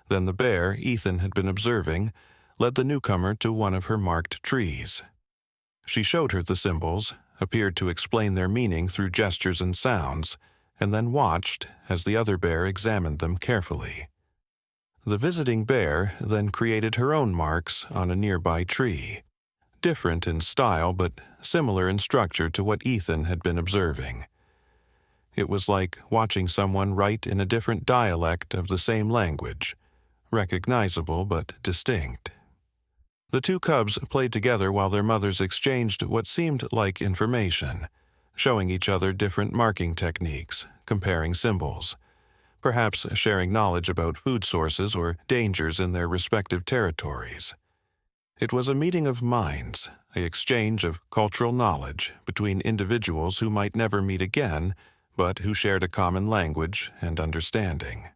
Then the bear Ethan had been observing led the newcomer to one of her marked trees. She showed her the symbols, appeared to explain their meaning through gestures and sounds, and then watched as the other bear examined them carefully. The visiting bear then created her own marks on a nearby tree, different in style but similar in structure to what Ethan had been observing. It was like watching someone write in a different dialect of the same language, recognizable but distinct. The two cubs played together while their mothers exchanged what seemed like information, showing each other different marking techniques, comparing symbols, perhaps sharing knowledge about food sources or dangers in their respective territories. It was a meeting of minds, an exchange of cultural knowledge between individuals who might never meet again, but who shared a common language and understanding.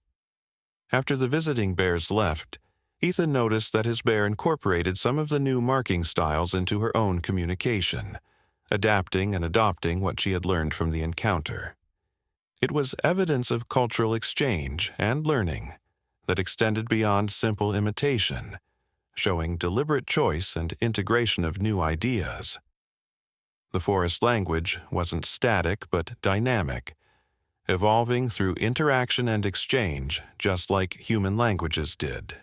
After the visiting bears left, Ethan noticed that his bear incorporated some of the new marking styles into her own communication, adapting and adopting what she had learned from the encounter. It was evidence of cultural exchange and learning that extended beyond simple imitation, showing deliberate choice and integration of new ideas. The forest language wasn't static but dynamic, evolving through interaction and exchange just like human languages did.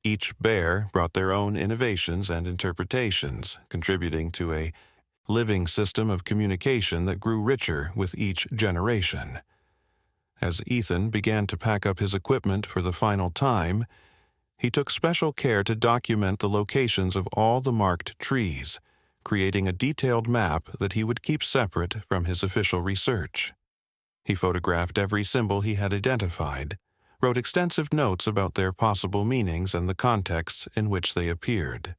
Each bear brought their own innovations and interpretations, contributing to a living system of communication that grew richer with each generation. As Ethan began to pack up his equipment for the final time, he took special care to document the locations of all the marked trees, creating a detailed map that he would keep separate from his official research. He photographed every symbol he had identified, wrote extensive notes about their possible meanings and the contexts in which they appeared.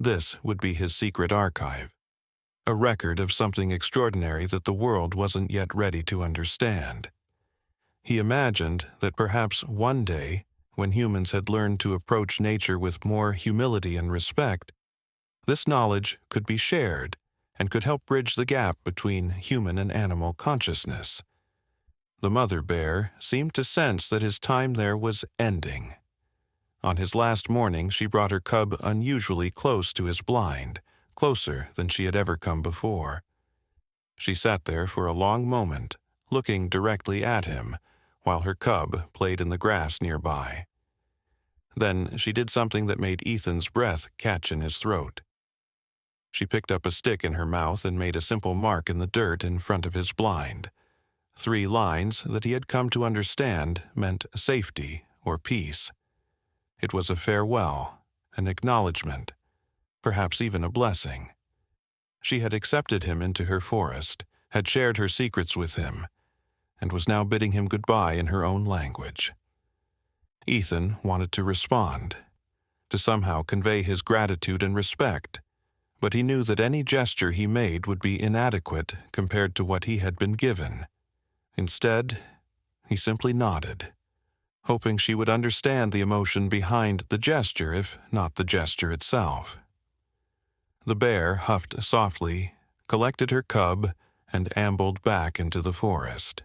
This would be his secret archive, a record of something extraordinary that the world wasn't yet ready to understand. He imagined that perhaps one day, when humans had learned to approach nature with more humility and respect, this knowledge could be shared and could help bridge the gap between human and animal consciousness. The mother bear seemed to sense that his time there was ending. On his last morning, she brought her cub unusually close to his blind, closer than she had ever come before. She sat there for a long moment, looking directly at him, while her cub played in the grass nearby. Then she did something that made Ethan's breath catch in his throat. She picked up a stick in her mouth and made a simple mark in the dirt in front of his blind. 3 lines that he had come to understand meant safety or peace. It was a farewell, an acknowledgement, perhaps even a blessing. She had accepted him into her forest, had shared her secrets with him, and was now bidding him goodbye in her own language. Ethan wanted to respond, to somehow convey his gratitude and respect, but he knew that any gesture he made would be inadequate compared to what he had been given. Instead, he simply nodded, hoping she would understand the emotion behind the gesture, if not the gesture itself. The bear huffed softly, collected her cub, and ambled back into the forest.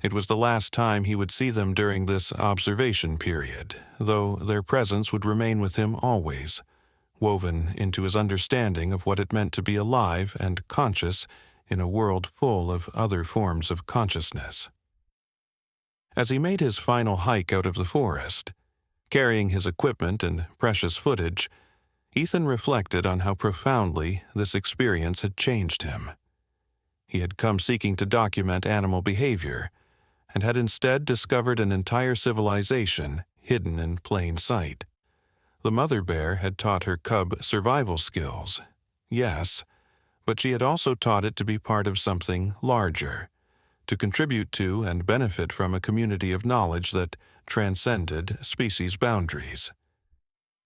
It was the last time he would see them during this observation period, though their presence would remain with him always, woven into his understanding of what it meant to be alive and conscious in a world full of other forms of consciousness. As he made his final hike out of the forest, carrying his equipment and precious footage, Ethan reflected on how profoundly this experience had changed him. He had come seeking to document animal behavior, and had instead discovered an entire civilization hidden in plain sight. The mother bear had taught her cub survival skills, yes, but she had also taught it to be part of something larger, to contribute to and benefit from a community of knowledge that transcended species boundaries.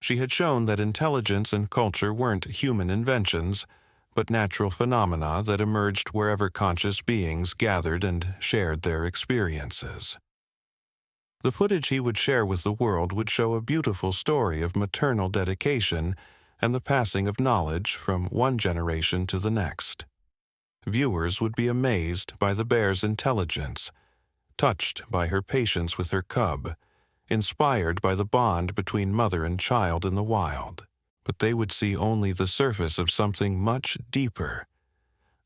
She had shown that intelligence and culture weren't human inventions, but natural phenomena that emerged wherever conscious beings gathered and shared their experiences. The footage he would share with the world would show a beautiful story of maternal dedication and the passing of knowledge from one generation to the next. Viewers would be amazed by the bear's intelligence, touched by her patience with her cub, inspired by the bond between mother and child in the wild. But they would see only the surface of something much deeper,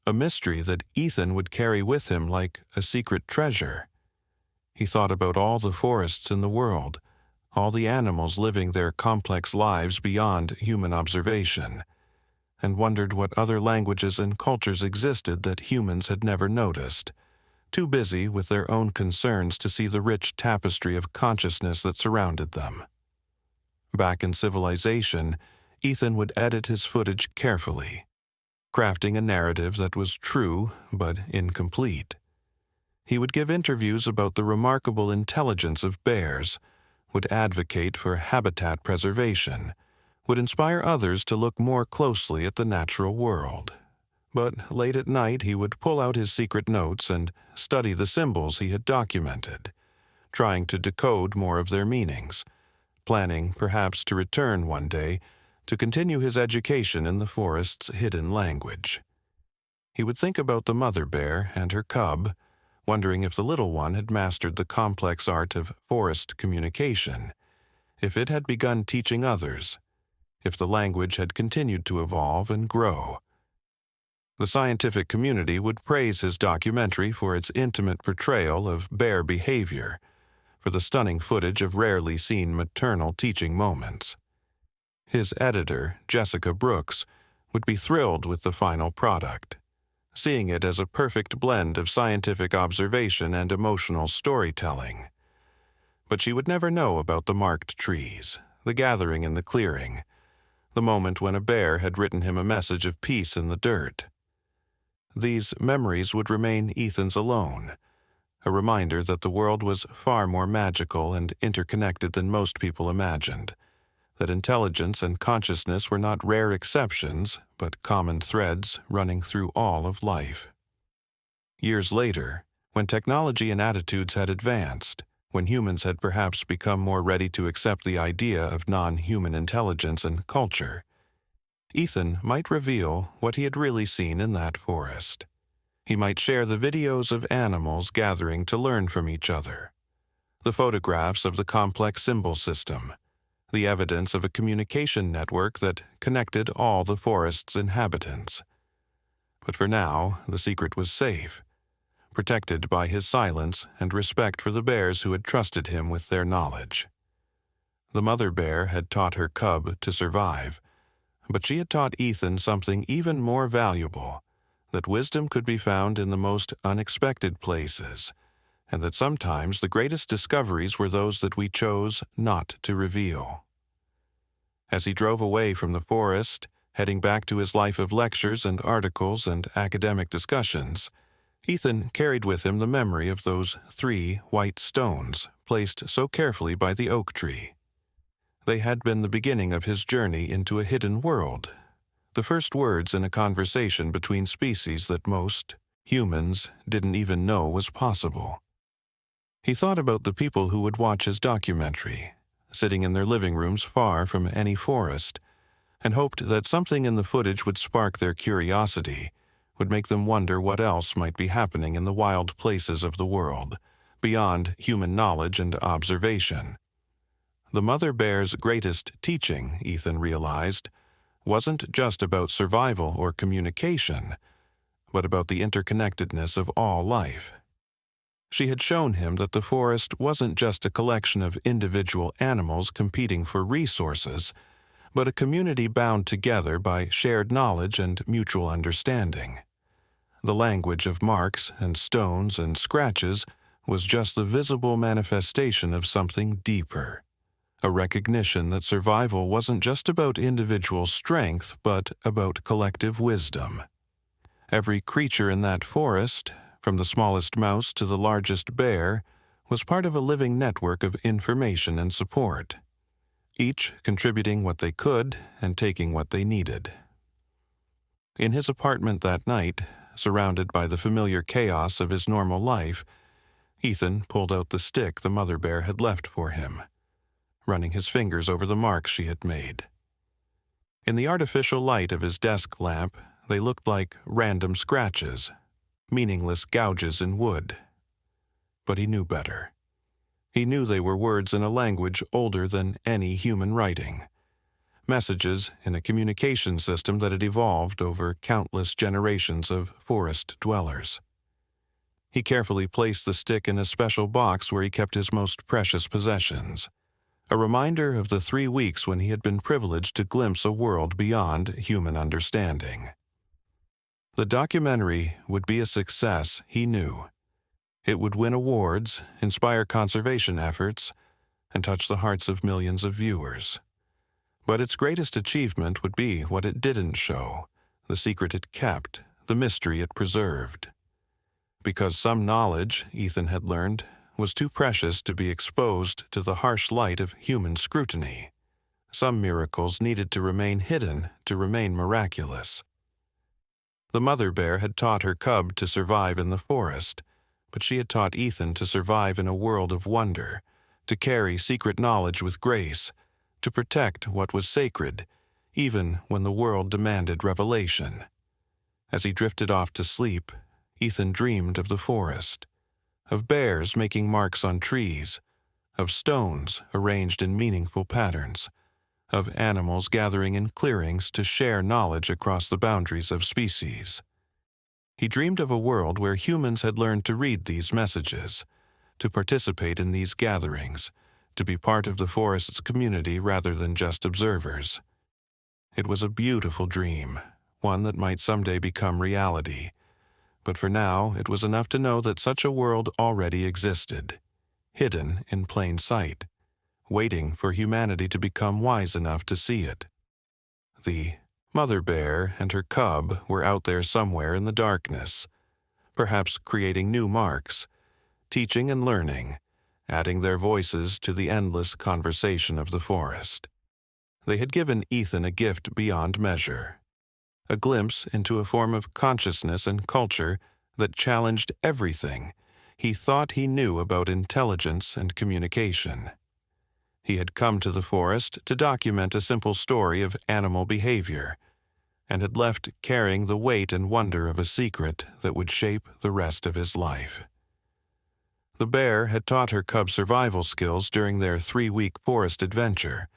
a mystery that Ethan would carry with him like a secret treasure. He thought about all the forests in the world, all the animals living their complex lives beyond human observation, and wondered what other languages and cultures existed that humans had never noticed, too busy with their own concerns to see the rich tapestry of consciousness that surrounded them. Back in civilization, Ethan would edit his footage carefully, crafting a narrative that was true but incomplete. He would give interviews about the remarkable intelligence of bears, would advocate for habitat preservation, would inspire others to look more closely at the natural world. But late at night he would pull out his secret notes and study the symbols he had documented, trying to decode more of their meanings, planning perhaps to return one day to continue his education in the forest's hidden language. He would think about the mother bear and her cub, wondering if the little one had mastered the complex art of forest communication, if it had begun teaching others, if the language had continued to evolve and grow. The scientific community would praise his documentary for its intimate portrayal of bear behavior, for the stunning footage of rarely seen maternal teaching moments. His editor, Jessica Brooks, would be thrilled with the final product, seeing it as a perfect blend of scientific observation and emotional storytelling. But she would never know about the marked trees, the gathering in the clearing, the moment when a bear had written him a message of peace in the dirt. These memories would remain Ethan's alone, a reminder that the world was far more magical and interconnected than most people imagined, that intelligence and consciousness were not rare exceptions, but common threads running through all of life. Years later, when technology and attitudes had advanced, when humans had perhaps become more ready to accept the idea of non-human intelligence and culture, Ethan might reveal what he had really seen in that forest. He might share the videos of animals gathering to learn from each other, the photographs of the complex symbol system, the evidence of a communication network that connected all the forest's inhabitants. But for now, the secret was safe, protected by his silence and respect for the bears who had trusted him with their knowledge. The mother bear had taught her cub to survive, but she had taught Ethan something even more valuable, that wisdom could be found in the most unexpected places, and that sometimes the greatest discoveries were those that we chose not to reveal. As he drove away from the forest, heading back to his life of lectures and articles and academic discussions, Ethan carried with him the memory of those 3 white stones placed so carefully by the oak tree. They had been the beginning of his journey into a hidden world, the first words in a conversation between species that most humans didn't even know was possible. He thought about the people who would watch his documentary, sitting in their living rooms far from any forest, and hoped that something in the footage would spark their curiosity, would make them wonder what else might be happening in the wild places of the world, beyond human knowledge and observation. The mother bear's greatest teaching, Ethan realized, wasn't just about survival or communication, but about the interconnectedness of all life. She had shown him that the forest wasn't just a collection of individual animals competing for resources, but a community bound together by shared knowledge and mutual understanding. The language of marks and stones and scratches was just the visible manifestation of something deeper, a recognition that survival wasn't just about individual strength, but about collective wisdom. Every creature in that forest, from the smallest mouse to the largest bear, was part of a living network of information and support, each contributing what they could and taking what they needed. In his apartment that night, surrounded by the familiar chaos of his normal life, Ethan pulled out the stick the mother bear had left for him, running his fingers over the marks she had made. In the artificial light of his desk lamp, they looked like random scratches, meaningless gouges in wood. But he knew better. He knew they were words in a language older than any human writing, messages in a communication system that had evolved over countless generations of forest dwellers. He carefully placed the stick in a special box where he kept his most precious possessions, a reminder of the 3 weeks when he had been privileged to glimpse a world beyond human understanding. The documentary would be a success, he knew. It would win awards, inspire conservation efforts, and touch the hearts of millions of viewers. But its greatest achievement would be what it didn't show, the secret it kept, the mystery it preserved. Because some knowledge, Ethan had learned, was too precious to be exposed to the harsh light of human scrutiny. Some miracles needed to remain hidden to remain miraculous. The mother bear had taught her cub to survive in the forest, but she had taught Ethan to survive in a world of wonder, to carry secret knowledge with grace, to protect what was sacred, even when the world demanded revelation. As he drifted off to sleep, Ethan dreamed of the forest, of bears making marks on trees, of stones arranged in meaningful patterns, of animals gathering in clearings to share knowledge across the boundaries of species. He dreamed of a world where humans had learned to read these messages, to participate in these gatherings, to be part of the forest's community rather than just observers. It was a beautiful dream, one that might someday become reality, but for now it was enough to know that such a world already existed, hidden in plain sight, waiting for humanity to become wise enough to see it. The mother bear and her cub were out there somewhere in the darkness, perhaps creating new marks, teaching and learning, adding their voices to the endless conversation of the forest. They had given Ethan a gift beyond measure, a glimpse into a form of consciousness and culture that challenged everything he thought he knew about intelligence and communication. He had come to the forest to document a simple story of animal behavior, and had left carrying the weight and wonder of a secret that would shape the rest of his life. The bear had taught her cub survival skills during their 3-week forest adventure,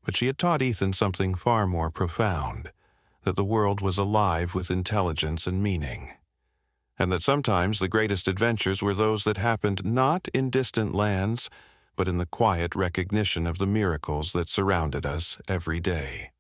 but she had taught Ethan something far more profound, that the world was alive with intelligence and meaning, and that sometimes the greatest adventures were those that happened not in distant lands, but in the quiet recognition of the miracles that surrounded us every day.